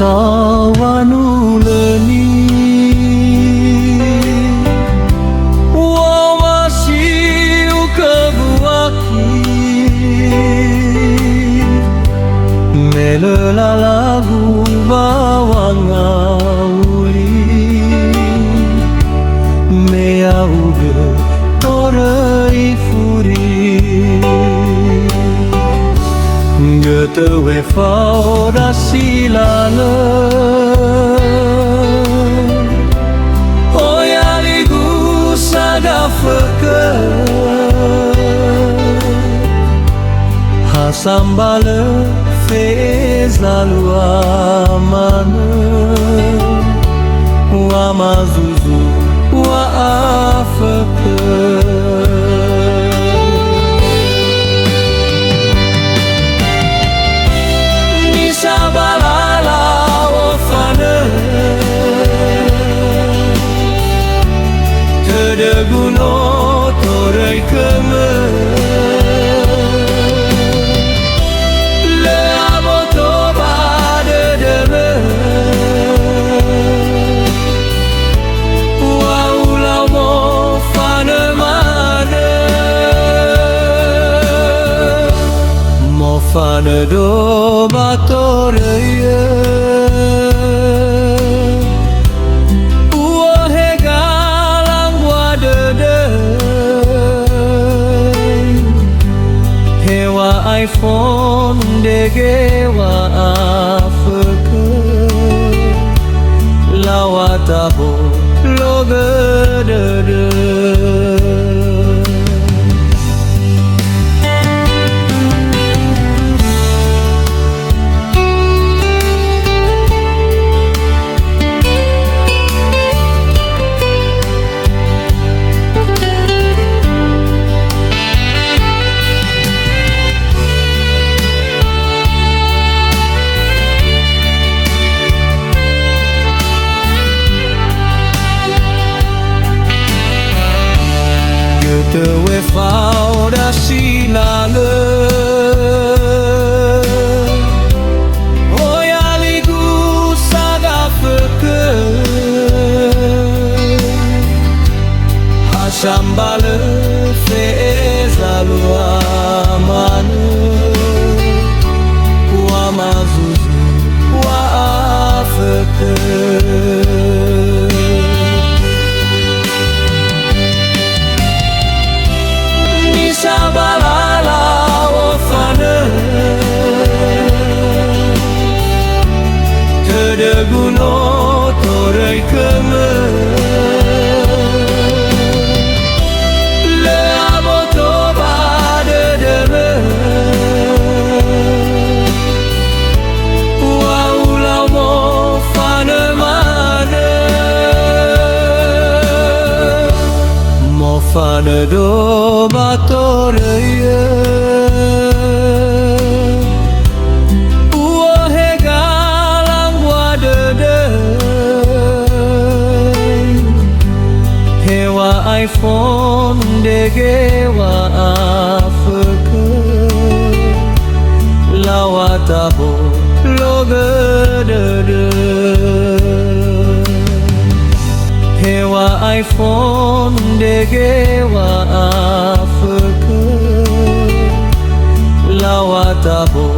sawanu leni wa masih kebuaki melela lagu bawanga uli mea uge torei furi Goethe we fora silale Oyaligu sadafeke Hasambale fez la luamane Wa mazuzu wa afeke Guno torei keme le aboto bade deme wa ulau mo fane mane mo fane do batoreye iPhone dege wa afeke lawatabo logedede Te we fauda silale Oyaligu sadafeke Hashambale feza luamane Wa mazuzu wa afeke Sabalala ofane Tede guno torei keme Le aboto bade deme Wa ulau mo fane mane Mo fane do batoreye Uohe galang wadede Hewa iPhone dege wa afeke Lawatabo logedede Hewa iPhone dege wa afeke lawatabo